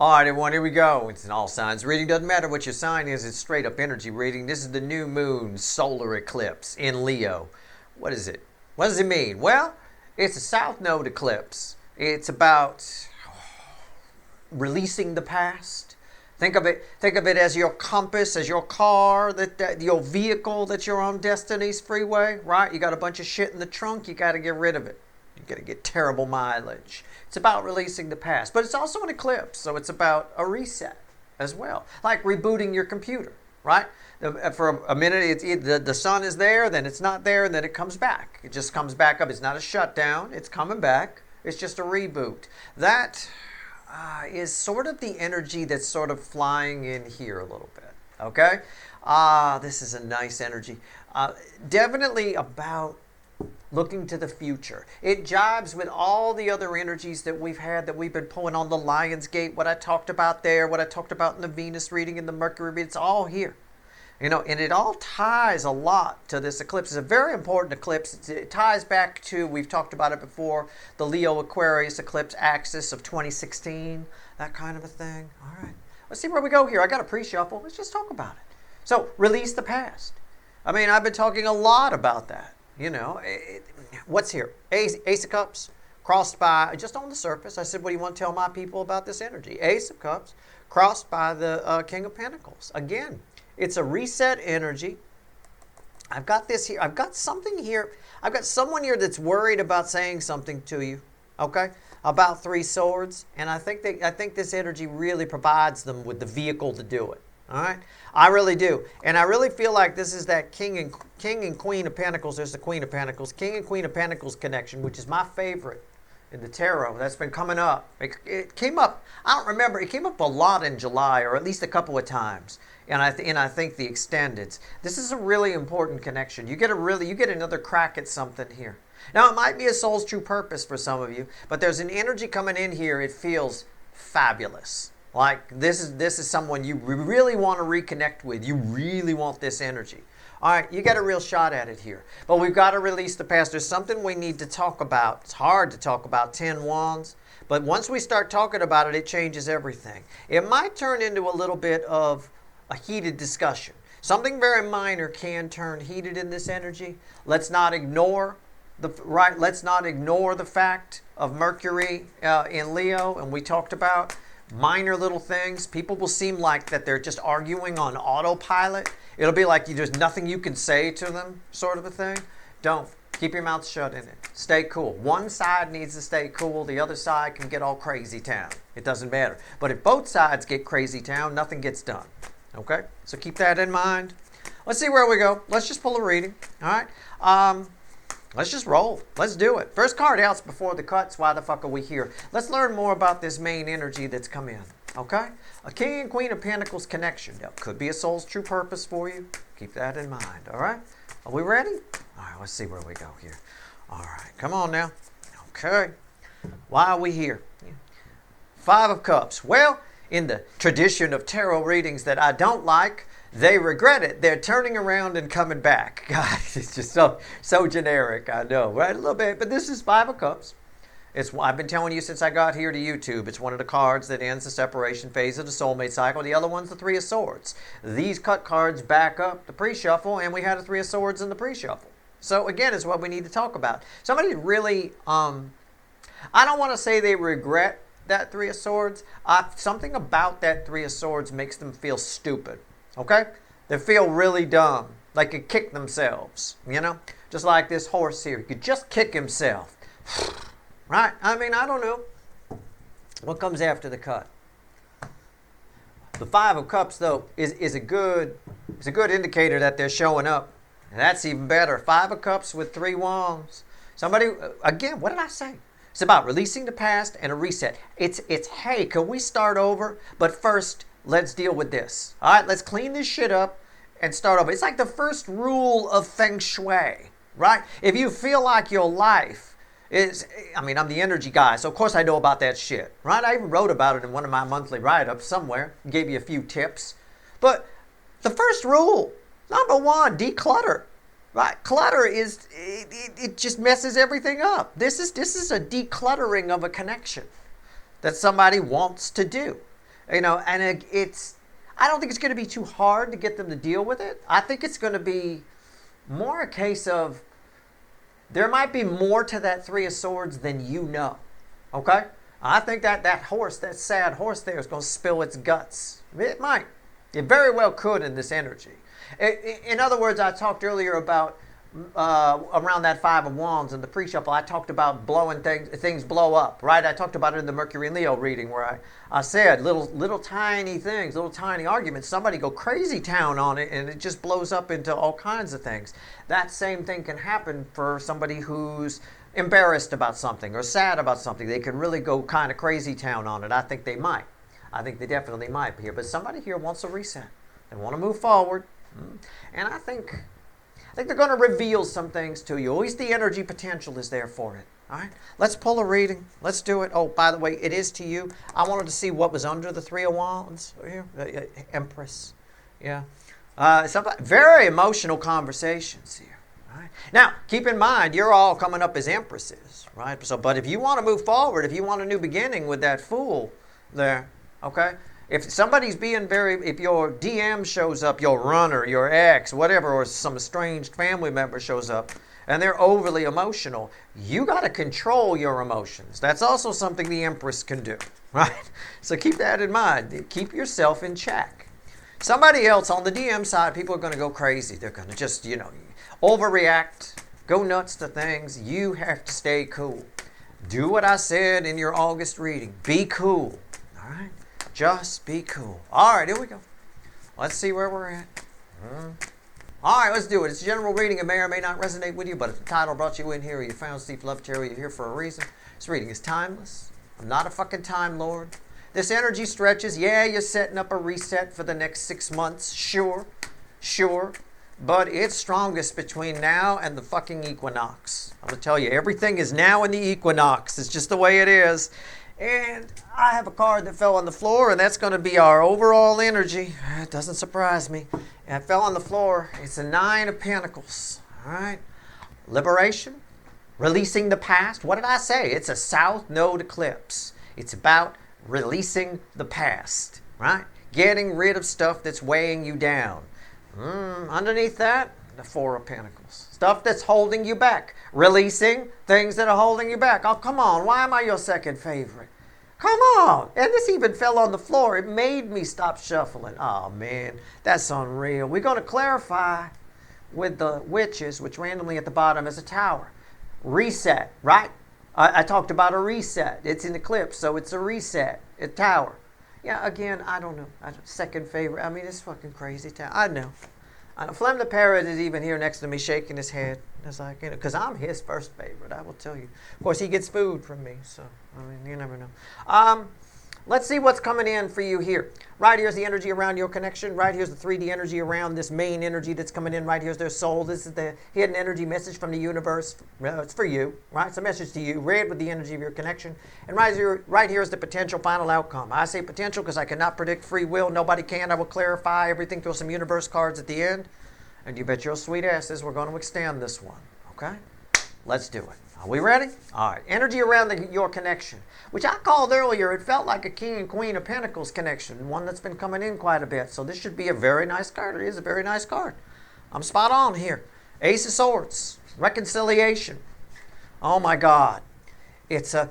All right, everyone, here we go. It's an all signs reading. Doesn't matter what your sign is, it's straight up energy reading. This is the new moon solar eclipse in Leo. What is it? What does it mean? Well, it's a south node eclipse. It's about releasing the past. Think of it as your compass, as your car, your vehicle that you're on Destiny's freeway, right? You got a bunch of shit in the trunk, you got to get rid of it. You got to get terrible mileage. It's about releasing the past, but it's also an eclipse, so it's about a reset as well, like rebooting your computer, right? For a minute, the sun is there, then it's not there, and then it comes back. It just comes back up. It's not a shutdown. It's coming back. It's just a reboot. That is sort of the energy that's sort of flying in here a little bit, okay? This is a nice energy. Definitely about looking to the future. It jibes with all the other energies that we've had, that we've been pulling on the Lion's Gate, what I talked about there, what I talked about in the Venus reading, in the Mercury reading. It's all here. You know, and it all ties a lot to this eclipse. It's a very important eclipse. It ties back to, we've talked about it before, the Leo-Aquarius eclipse axis of 2016, that kind of a thing. All right, let's see where we go here. I got a pre-shuffle. Let's just talk about it. So, release the past. I mean, I've been talking a lot about that. You know, what's here? Ace of Cups, crossed by, just on the surface. I said, what do you want to tell my people about this energy? Ace of Cups, crossed by the King of Pentacles. Again, it's a reset energy. I've got this here. I've got something here. I've got someone here that's worried about saying something to you, okay, about Three Swords. And I think this energy really provides them with the vehicle to do it. All right, I really do, and I really feel like this is that King and Queen of Pentacles. There's the Queen of Pentacles, King and Queen of Pentacles connection, which is my favorite in the tarot. That's been coming up. It came up. I don't remember. It came up a lot in July, or at least a couple of times. And I think the extendeds. This is a really important connection. You get another crack at something here. Now it might be a soul's true purpose for some of you, but there's an energy coming in here. It feels fabulous. Like this is someone you really want to reconnect with. You really want this energy. All right, you got a real shot at it here. But we've got to release the past. There's something we need to talk about. It's hard to talk about 10 wands. But once we start talking about it, it changes everything. It might turn into a little bit of a heated discussion. Something very minor can turn heated in this energy. Let's not ignore let's not ignore the fact of Mercury in Leo, and we talked about minor little things. People will seem like that they're just arguing on autopilot. It'll be like there's nothing you can say to them, sort of a thing. Don't. Keep your mouth shut in it. Stay cool. One side needs to stay cool. The other side can get all crazy town. It doesn't matter. But if both sides get crazy town, nothing gets done. Okay? So keep that in mind. Let's see where we go. Let's just pull a reading. All right? Let's just roll. Let's do it. First card out's before the cuts. Why the fuck are we here? Let's learn more about this main energy that's come in. Okay? A King and Queen of Pentacles connection. That could be a soul's true purpose for you. Keep that in mind. All right? Are we ready? All right, let's see where we go here. All right, come on now. Okay. Why are we here? Five of Cups. Well, in the tradition of tarot readings that I don't like, they regret it. They're turning around and coming back. God, it's just so generic. I know, right? A little bit. But this is Five of Cups. I've been telling you since I got here to YouTube. It's one of the cards that ends the separation phase of the soulmate cycle. The other one's the Three of Swords. These cut cards back up the pre-shuffle, and we had a Three of Swords in the pre-shuffle. So again, it's what we need to talk about. Somebody really, I don't want to say they regret that Three of Swords. Something about that Three of Swords makes them feel stupid. Okay? They feel really dumb. Like they kick themselves. You know? Just like this horse here. He could just kick himself. Right? I mean, I don't know. What comes after the cut? The Five of Cups, though, is a good indicator that they're showing up. And that's even better. Five of Cups with three wands. Somebody, again, what did I say? It's about releasing the past and a reset. It's hey, can we start over? But first, let's deal with this. All right, let's clean this shit up and start over. It's like the first rule of Feng Shui, right? If you feel like your life I'm the energy guy, so of course I know about that shit, right? I even wrote about it in one of my monthly write-ups somewhere, gave you a few tips. But the first rule, number one, declutter, right? Clutter it just messes everything up. This is a decluttering of a connection that somebody wants to do. You know, and I don't think it's going to be too hard to get them to deal with it. I think it's going to be more a case of there might be more to that Three of Swords than you know. Okay? I think that horse, that sad horse there, is going to spill its guts. It might. It very well could in this energy. In other words, I talked earlier about around that Five of Wands in the pre-shuffle, I talked about blowing things blow up, right? I talked about it in the Mercury and Leo reading where I said little tiny things, little tiny arguments. Somebody go crazy town on it and it just blows up into all kinds of things. That same thing can happen for somebody who's embarrassed about something or sad about something. They can really go kind of crazy town on it. I think they might. I think they definitely might be here. But somebody here wants a reset. They want to move forward. And I think they're going to reveal some things to you. At least the energy potential is there for it. All right? Let's pull a reading. Let's do it. Oh, by the way, it is to you. I wanted to see what was under the Three of Wands. Empress. Yeah. Very emotional conversations here. All right? Now, keep in mind, you're all coming up as empresses. Right? So, but if you want to move forward, if you want a new beginning with that Fool there, okay? If somebody's being if your DM shows up, your runner, your ex, whatever, or some estranged family member shows up, and they're overly emotional, you got to control your emotions. That's also something the Empress can do, right? So keep that in mind. Keep yourself in check. Somebody else on the DM side, people are going to go crazy. They're going to just, overreact, go nuts to things. You have to stay cool. Do what I said in your August reading. Be cool, all right? Just be cool. All right, here we go. Let's see where we're at. All right, let's do it. It's a general reading. It may or may not resonate with you, but if the title brought you in here, or you found Steve Love Tarot, you're here for a reason. This reading is timeless. I'm not a fucking time lord. This energy stretches. Yeah, you're setting up a reset for the next 6 months. Sure. But it's strongest between now and the fucking equinox. I'm going to tell you, everything is now in the equinox. It's just the way it is. And I have a card that fell on the floor, and that's going to be our overall energy. It doesn't surprise me. And it fell on the floor. It's a Nine of Pentacles. All right. Liberation. Releasing the past. What did I say? It's a South Node eclipse. It's about releasing the past. Right? Getting rid of stuff that's weighing you down. Underneath that, the Four of Pentacles. Stuff that's holding you back. Releasing things that are holding you back. Oh, come on. Why am I your second favorite? Come on. And this even fell on the floor. It made me stop shuffling. Oh, man. That's unreal. We're going to clarify with the witches, which randomly at the bottom is a tower. Reset, right? I talked about a reset. It's an eclipse, so it's a reset. A tower. Yeah, again, I don't know. Second favorite. I mean, it's fucking crazy town. I know. Flem the Parrot is even here next to me shaking his head. It's like, because I'm his first favorite, I will tell you. Of course, he gets food from me, so, I mean, you never know. Let's see what's coming in for you here. Right here's the energy around your connection. Right here's the 3D energy around this main energy that's coming in. Right here's their soul. This is the hidden energy message from the universe. It's for you, right? It's a message to you. Red with the energy of your connection. And right here is the potential final outcome. I say potential because I cannot predict free will. Nobody can. I will clarify everything through some universe cards at the end. And you bet your sweet asses we're going to extend this one, okay? Let's do it. Are we ready? All right. Energy around your connection, which I called earlier. It felt like a King and Queen of Pentacles connection, one that's been coming in quite a bit. So this should be a very nice card. It is a very nice card. I'm spot on here. Ace of Swords. Reconciliation. Oh, my God. It's a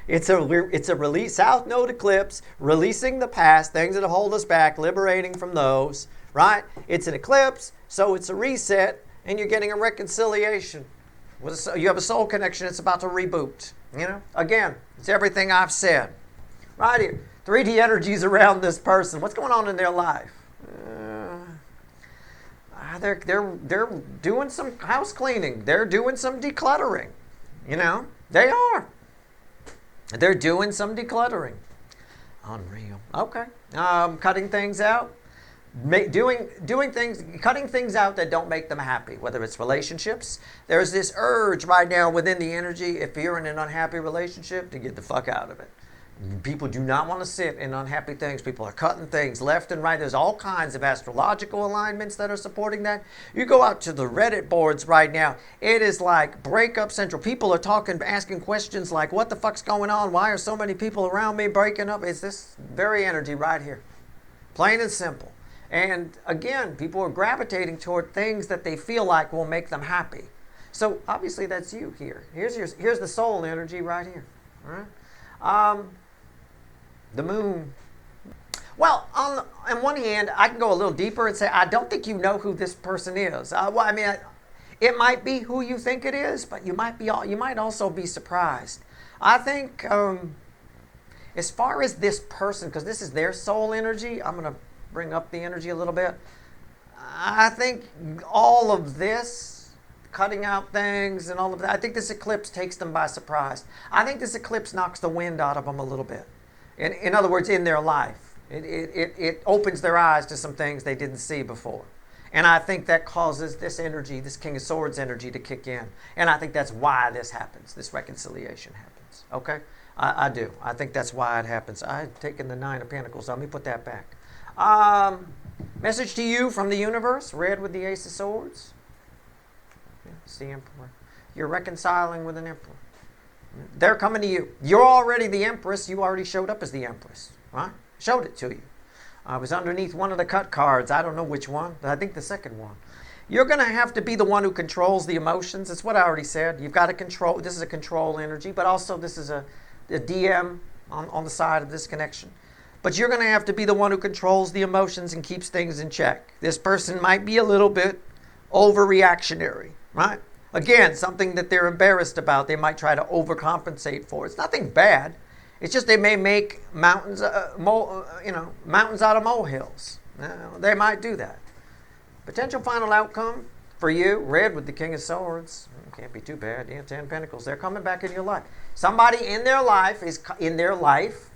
release, South Node eclipse, releasing the past, things that have held us back, liberating from those, right? It's an eclipse, so it's a reset, and you're getting a reconciliation. You have a soul connection, it's about to reboot. Again, it's everything I've said. Right here, 3D energies around this person. What's going on in their life? They're doing some house cleaning. They're doing some decluttering. They are. They're doing some decluttering. Unreal. Okay. Cutting things out. Cutting things out that don't make them happy, whether it's relationships. There's this urge right now within the energy, if you're in an unhappy relationship, to get the fuck out of it. People do not want to sit in unhappy things. People are cutting things left and right. There's all kinds of astrological alignments that are supporting that. You go out to the Reddit boards right now. It is like breakup central. People are talking, asking questions like, what the fuck's going on? Why are so many people around me breaking up? It's this very energy right here. Plain and simple. And again, people are gravitating toward things that they feel like will make them happy. So obviously that's you here. Here's the soul energy right here. All right? The moon. Well, on one hand, I can go a little deeper and say, I don't think you know who this person is. It might be who you think it is, but you might also be surprised. I think as far as this person, because this is their soul energy, I'm going to bring up the energy a little bit. I think all of this, cutting out things and all of that, I think this eclipse takes them by surprise. I think this eclipse knocks the wind out of them a little bit. In other words, in their life. It opens their eyes to some things they didn't see before. And I think that causes this energy, this King of Swords energy, to kick in. And I think that's why this happens, this reconciliation happens. Okay? I do. I think that's why it happens. I had taken the Nine of Pentacles. Let me put that back. Message to you from the universe, red with the Ace of Swords. Yeah, it's the Emperor. You're reconciling with an Emperor. They're coming to you. You're already the Empress. You already showed up as the Empress, right? Showed it to you. I was underneath one of the cut cards. I don't know which one, but I think the second one. You're going to have to be the one who controls the emotions. It's what I already said. You've got to control. This is a control energy, but also this is a DM on the side of this connection. But you're going to have to be the one who controls the emotions and keeps things in check. This person might be a little bit overreactionary, right? Again, something that they're embarrassed about, they might try to overcompensate for. It's nothing bad. It's just they may make mountains out of molehills. They might do that. Potential final outcome for you, red with the King of Swords. Can't be too bad. Yeah, 10 Pentacles. They're coming back in your life. Somebody in their life,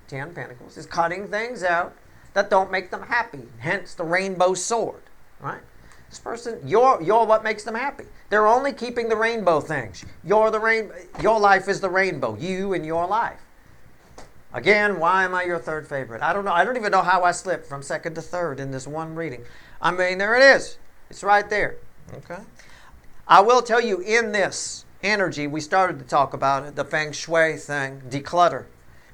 10 Pentacles, is cutting things out that don't make them happy. Hence the rainbow sword, right? This person, you're what makes them happy. They're only keeping the rainbow things. Your life is the rainbow. You and your life. Again, why am I your third favorite? I don't know. I don't even know how I slipped from second to third in this one reading. I mean, there it is. It's right there. Okay. I will tell you, in this energy, we started to talk about it, the feng shui thing, declutter.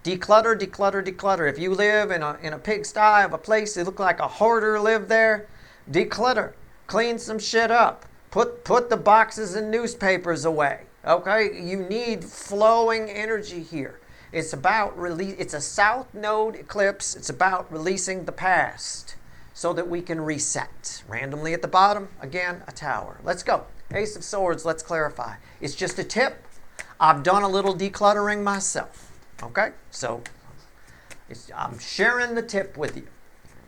Declutter, declutter, declutter. If you live in a pigsty of a place that looked like a hoarder lived there, declutter. Clean some shit up. Put the boxes and newspapers away. Okay? You need flowing energy here. It's about release. It's a South Node eclipse. It's about releasing the past so that we can reset. Randomly at the bottom, again, a tower. Let's go. Ace of Swords, let's clarify. It's just a tip. I've done a little decluttering myself. Okay? So I'm sharing the tip with you.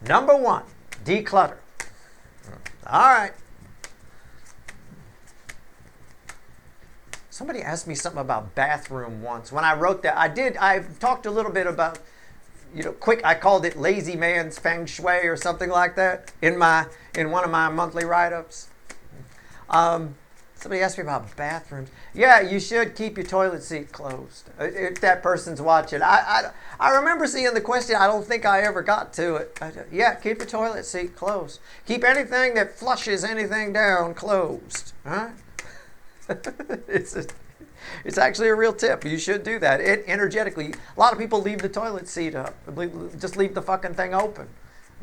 Number 1, declutter. All right. Somebody asked me something about bathroom once. When I wrote that, I've talked a little bit about, I called it lazy man's feng shui or something like that in one of my monthly write-ups. Somebody asked me about bathrooms. Yeah, you should keep your toilet seat closed if that person's watching. I remember seeing the question. I don't think I ever got to it. Yeah, keep your toilet seat closed. Keep anything that flushes anything down closed. All right? It's actually a real tip. You should do that. Energetically, a lot of people leave the toilet seat up. Just leave the fucking thing open.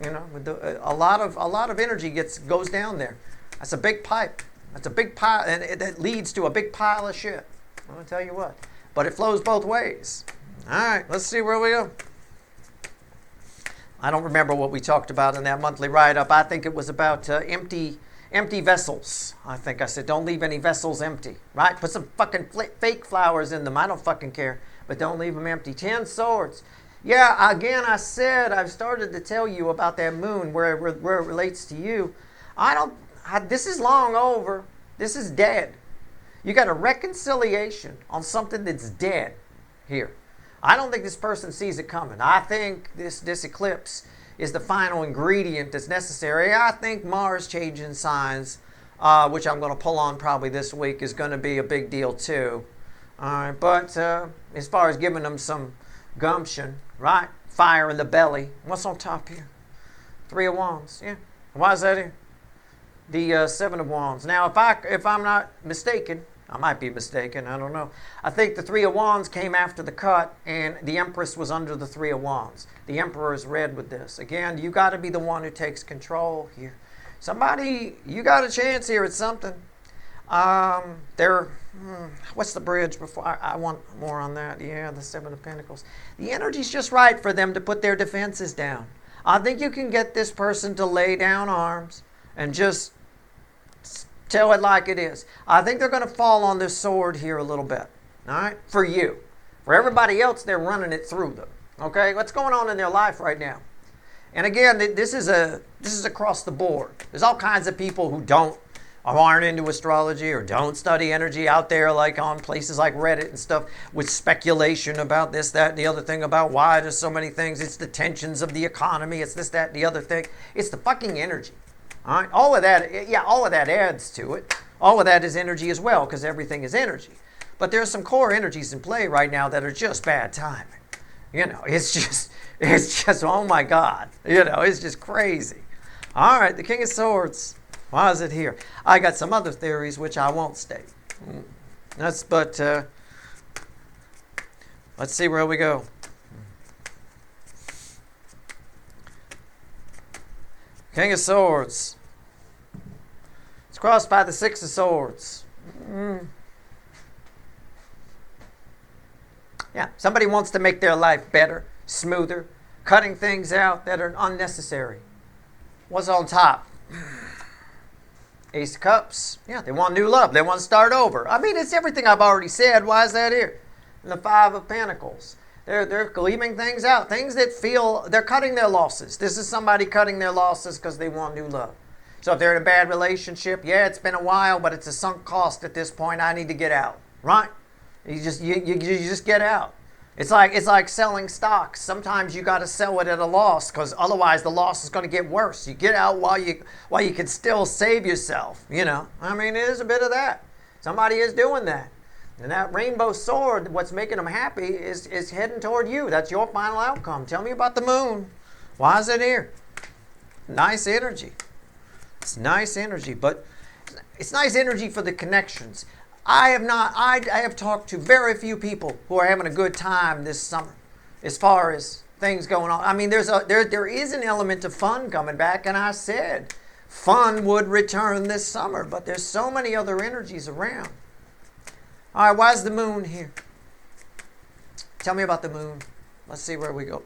A lot of energy goes down there. That's a big pipe. That's a big pile, and it leads to a big pile of shit. I'm gonna tell you what. But it flows both ways. All right, let's see where we go. I don't remember what we talked about in that monthly write-up. I think it was about empty vessels. I think I said, don't leave any vessels empty, right? Put some fucking fake flowers in them. I don't fucking care, but don't leave them empty. 10 Swords. Yeah, again, I've started to tell you about that moon, where it relates to you. This is long over. This is dead. You got a reconciliation on something that's dead here. I don't think this person sees it coming. I think this eclipse is the final ingredient that's necessary. I think Mars changing signs, which I'm going to pull on probably this week, is going to be a big deal too. All right, but as far as giving them some gumption, right? Fire in the belly. What's on top here? Three of Wands. Yeah. Why is that here? The Seven of Wands. Now, if I'm not mistaken, I might be mistaken, I don't know. I think the Three of Wands came after the cut, and the Empress was under the Three of Wands. The Emperor is red with this. Again, you got to be the one who takes control here. Somebody, you got a chance here at something. What's the bridge before? I want more on that. Yeah, the Seven of Pentacles. The energy's just right for them to put their defenses down. I think you can get this person to lay down arms and just tell it like it is. I think they're going to fall on this sword here a little bit. All right? For you. For everybody else, they're running it through them. Okay? What's going on in their life right now? And again, this is across the board. There's all kinds of people who aren't into astrology or don't study energy out there, like on places like Reddit and stuff, with speculation about this, that, and the other thing, about why there's so many things. It's the tensions of the economy. It's this, that, and the other thing. It's the fucking energy. All right? All of that adds to it. All of that is energy as well, because everything is energy. But there's some core energies in play right now that are just bad timing. You know, it's just, oh my God. You know, it's just crazy. All right, the King of Swords. Why is it here? I got some other theories which I won't state. But let's see where we go. King of Swords. It's crossed by the Six of Swords. Yeah, somebody wants to make their life better, smoother, cutting things out that are unnecessary. What's on top? Ace of Cups. Yeah, they want new love. They want to start over. I mean, it's everything I've already said. Why is that here? And the Five of Pentacles. They're leaving things out. Things that feel they're cutting their losses. This is somebody cutting their losses because they want new love. So if they're in a bad relationship, yeah, it's been a while, but it's a sunk cost at this point. I need to get out. Right? You just get out. It's like selling stocks. Sometimes you got to sell it at a loss, because otherwise the loss is going to get worse. You get out while you can still save yourself. You know, I mean, it is a bit of that. Somebody is doing that, and that rainbow sword, what's making them happy, is heading toward you. That's your final outcome. Tell me about the Moon. Why is it here? Nice energy. It's nice energy, but it's nice energy for the connections. I have talked to very few people who are having a good time this summer as far as things going on. I mean, there is an element of fun coming back, and I said fun would return this summer, but there's so many other energies around. All right, why is the Moon here? Tell me about the Moon. Let's see where we go.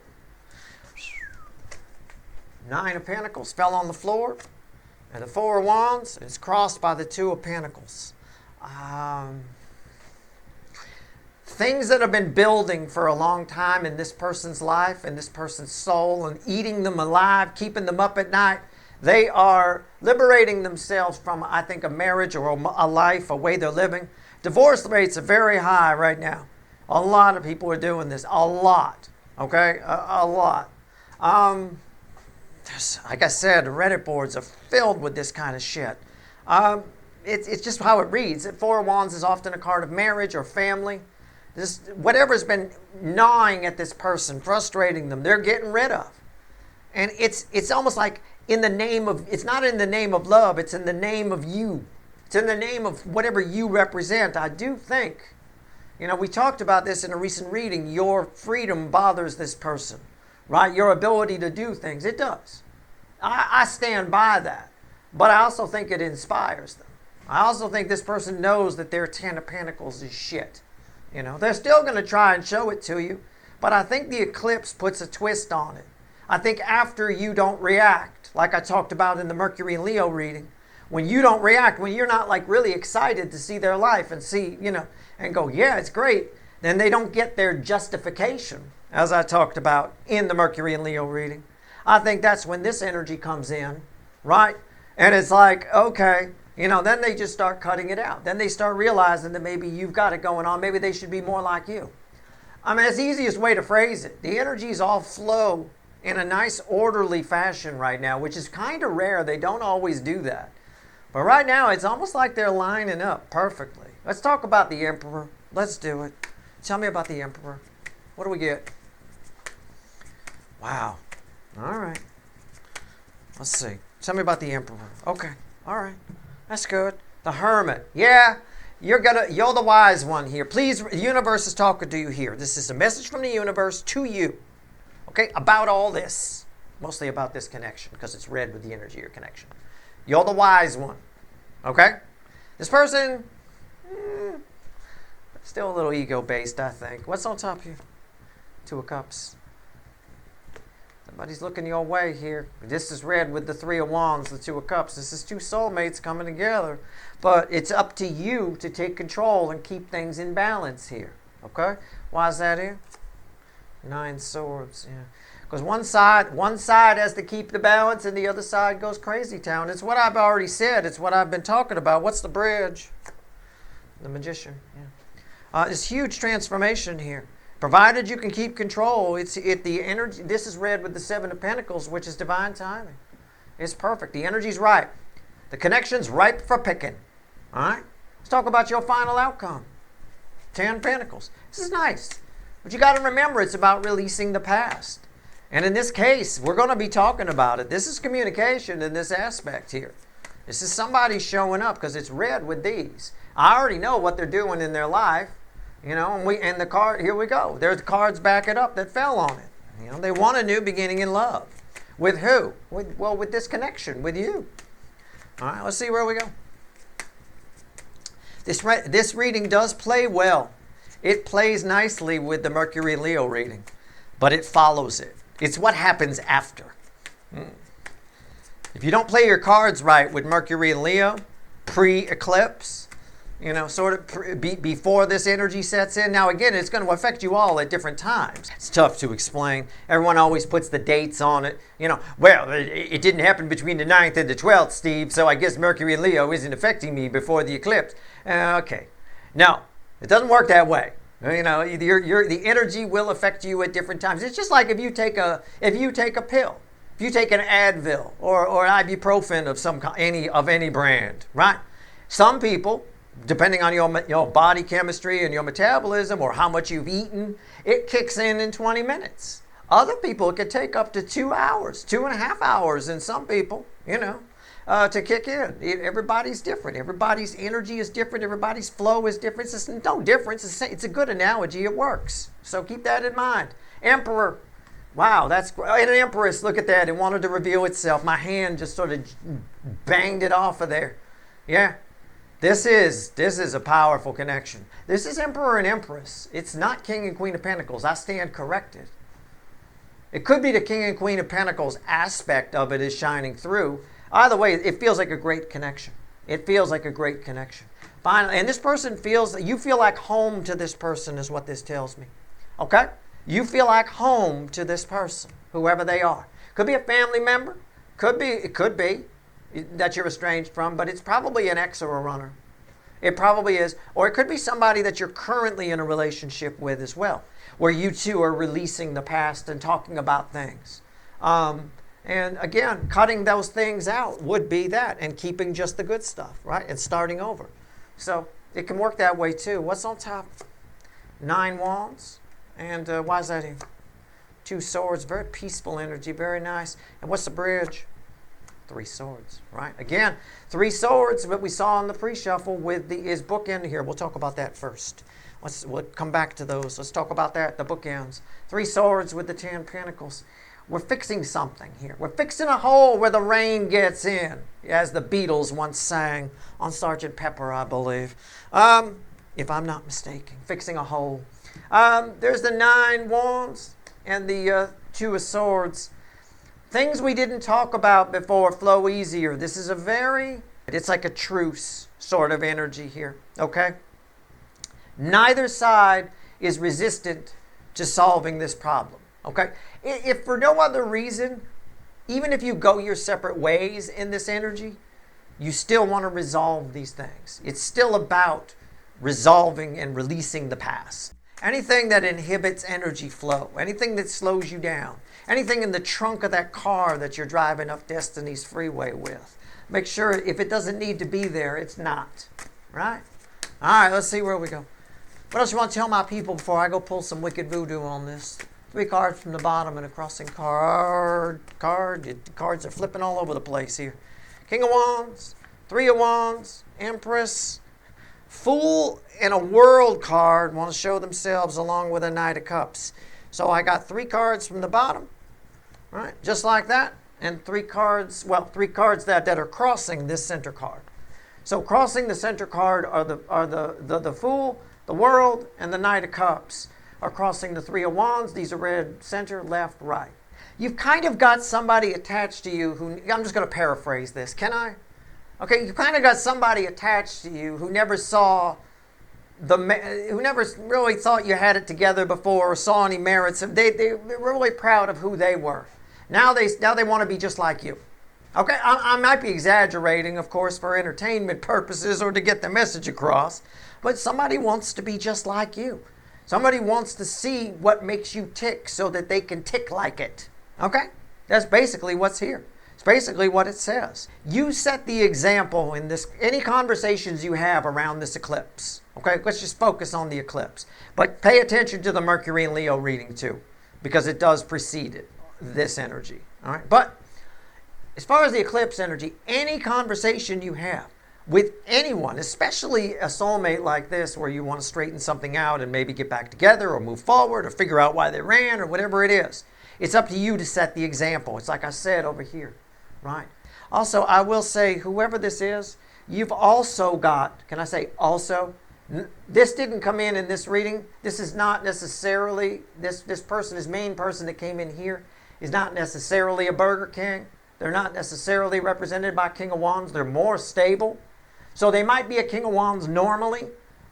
Nine of Pentacles fell on the floor, and the Four of Wands is crossed by the Two of Pentacles. Things that have been building for a long time in this person's life, in this person's soul, and eating them alive, keeping them up at night, they are liberating themselves from, I think, a marriage or a life, a way they're living. Divorce rates are very high right now. A lot of people are doing this. A lot. Okay? A lot. Like I said, the Reddit boards are filled with this kind of shit. It's just how it reads. Four of Wands is often a card of marriage or family. Whatever's been gnawing at this person, frustrating them, they're getting rid of. And it's almost like in the name of, it's not in the name of love, it's in the name of you. It's in the name of whatever you represent. I do think, we talked about this in a recent reading, your freedom bothers this person, right? Your ability to do things, it does. I stand by that. But I also think it inspires them. I also think this person knows that their Ten of Pentacles is shit. They're still going to try and show it to you, but I think the eclipse puts a twist on it. I think after you don't react, like I talked about in the Mercury and Leo reading, when you don't react, when you're not like really excited to see their life and see, and go, yeah, it's great, then they don't get their justification, as I talked about in the Mercury and Leo reading. I think that's when this energy comes in, right? And it's like, okay, then they just start cutting it out. Then they start realizing that maybe you've got it going on. Maybe they should be more like you. I mean, it's the easiest way to phrase it. The energies all flow in a nice, orderly fashion right now, which is kind of rare. They don't always do that. But right now, it's almost like they're lining up perfectly. Let's talk about the Emperor. Let's do it. Tell me about the Emperor. What do we get? Wow. All right. Let's see. Tell me about the Emperor. Okay. All right. That's good. The Hermit. Yeah. You're the wise one here. Please, the universe is talking to you here. This is a message from the universe to you. Okay? About all this. Mostly about this connection, because it's red with the energy of your connection. You're the wise one. Okay? This person, still a little ego-based, I think. What's on top here? Two of Cups. Somebody's looking your way here. This is red with the Three of Wands, the Two of Cups. This is two soulmates coming together. But it's up to you to take control and keep things in balance here. Okay? Why is that here? 9 Swords. Yeah. Because one side has to keep the balance and the other side goes crazy town. It's what I've already said. It's what I've been talking about. What's the bridge? The Magician. Yeah. It's huge transformation here. Provided you can keep control, the energy. This is red with the 7 of Pentacles, which is divine timing. It's perfect. The energy's right. The connection's ripe for picking. All right? Let's talk about your final outcome. 10 Pentacles. This is nice. But you got to remember, it's about releasing the past. And in this case, we're going to be talking about it. This is communication in this aspect here. This is somebody showing up because it's red with these. I already know what they're doing in their life. You know, and the card, here we go. There's cards back it up that fell on it. You know, they want a new beginning in love. With who? With this connection, with you. All right, let's see where we go. This reading does play well. It plays nicely with the Mercury Leo reading, but it follows it. It's what happens after. If you don't play your cards right with Mercury and Leo, pre-eclipse, you know, sort of before this energy sets in. Now, again, it's going to affect you all at different times. It's tough to explain. Everyone always puts the dates on it. You know, well, it didn't happen between the 9th and the 12th, Steve, so I guess Mercury and Leo isn't affecting me before the eclipse. Okay. No, it doesn't work that way. You know, the energy will affect you at different times. It's just like if you take a pill, if you take an Advil or ibuprofen of any brand, right? Some people, depending on your body chemistry and your metabolism or how much you've eaten, it kicks in 20 minutes. Other people, it could take up to 2 hours, 2.5 hours in some people, you know, to kick in. Everybody's different. Everybody's energy is different. Everybody's flow is different. It's no difference. It's a good analogy. It works. So keep that in mind. Emperor. Wow, that's great. And an Empress, look at that. It wanted to reveal itself. My hand just sort of banged it off of there. Yeah. This is a powerful connection. This is Emperor and Empress. It's not King and Queen of Pentacles. I stand corrected. It could be the King and Queen of Pentacles aspect of it is shining through. Either way, it feels like a great connection. It feels like a great connection. Finally, and this person you feel like home to this person is what this tells me. Okay? You feel like home to this person, whoever they are. Could be a family member. It could be that you're estranged from, but it's probably an ex or a runner. It probably is. Or it could be somebody that you're currently in a relationship with as well, where you two are releasing the past and talking about things. And again, cutting those things out would be that, and keeping just the good stuff, right? And starting over. So it can work that way too. What's on top? 9 Wands. And why is that here? 2 Swords. Very peaceful energy. Very nice. And what's the bridge? 3 Swords, right? Again, 3 Swords, what we saw in the pre-shuffle with is bookend here. We'll talk about that first. We'll come back to those. Let's talk about that, the bookends. 3 Swords with the 10 Pentacles. We're fixing something here. We're fixing a hole where the rain gets in, as the Beatles once sang on Sgt. Pepper, I believe. If I'm not mistaken. Fixing a hole. There's the 9 Wands and the 2 of Swords. Things we didn't talk about before flow easier. This is it's like a truce sort of energy here, okay? Neither side is resistant to solving this problem, okay? If for no other reason, even if you go your separate ways in this energy, you still want to resolve these things. It's still about resolving and releasing the past. Anything that inhibits energy flow, anything that slows you down, anything in the trunk of that car that you're driving up Destiny's freeway with, make sure if it doesn't need to be there, it's not. Right? All right, let's see where we go. What else you want to tell my people before I go pull some wicked voodoo on this? 3 cards from the bottom and a crossing card. The cards are flipping all over the place here. King of Wands, 3 of Wands, Empress, Fool, and a World card want to show themselves along with a Knight of Cups. So I got 3 cards from the bottom, right? Just like that. And 3 cards, that are crossing this center card. So crossing the center card are the Fool, the World, and the Knight of Cups are crossing the 3 of Wands. These are read center, left, right. You've kind of got somebody attached to you who, I'm just going to paraphrase this, can I? Okay, you kind of got somebody attached to you who never who never really thought you had it together before or saw any merits. They were really proud of who they were. Now they want to be just like you. Okay, I might be exaggerating, of course, for entertainment purposes or to get the message across, but somebody wants to be just like you. Somebody wants to see what makes you tick so that they can tick like it. Okay? That's basically what's here. It's basically what it says. You set the example in any conversations you have around this eclipse. Okay? Let's just focus on the eclipse. But pay attention to the Mercury and Leo reading too, because it does precede it, this energy. All right? But as far as the eclipse energy, any conversation you have with anyone, especially a soulmate like this where you want to straighten something out and maybe get back together or move forward or figure out why they ran or whatever it is, it's up to you to set the example. It's like I said over here, right? Also, I will say, whoever this is, you've also got, can I say also? This didn't come in this reading. This is not necessarily, this main person that came in here is not necessarily a Burger King. They're not necessarily represented by King of Wands. They're more stable. So they might be a King of Wands normally,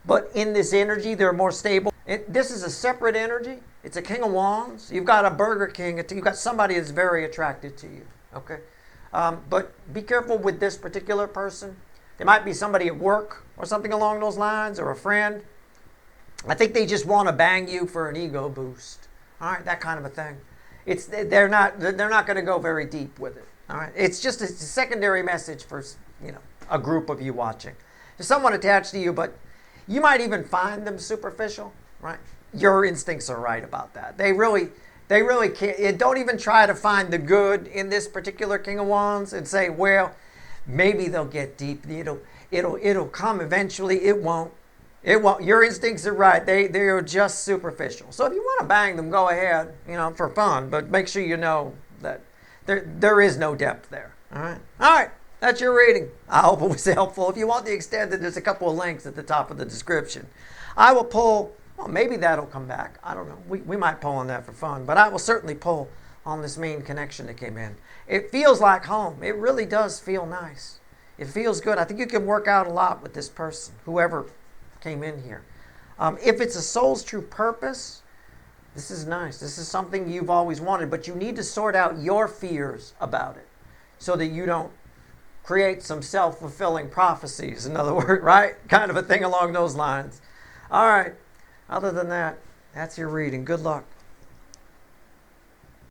but in this energy, they're more stable. This is a separate energy. It's a King of Wands. You've got a Burger King. You've got somebody that's very attracted to you. Okay? But be careful with this particular person. There might be somebody at work or something along those lines, or a friend. I think they just want to bang you for an ego boost. All right? That kind of a thing. They're not going to go very deep with it. All right? It's a secondary message for, a group of you watching. There's someone attached to you, but you might even find them superficial, right? Your instincts are right about that. They really can't. Don't even try to find the good in this particular King of Wands and say, well, maybe they'll get deep. It'll come eventually. It won't. Your instincts are right. They are just superficial. So if you want to bang them, go ahead, for fun. But make sure you know that there is no depth there. All right. All right. That's your reading. I hope it was helpful. If you want the extended, there's a couple of links at the top of the description. I will pull. Well, maybe that'll come back. I don't know. We might pull on that for fun. But I will certainly pull on this main connection that came in. It feels like home. It really does feel nice. It feels good. I think you can work out a lot with this person, whoever came in here. If it's a soul's true purpose, this is nice. This is something you've always wanted, but you need to sort out your fears about it so that you don't create some self-fulfilling prophecies, in other words, right? Kind of a thing along those lines. All right. Other than that, that's your reading. Good luck.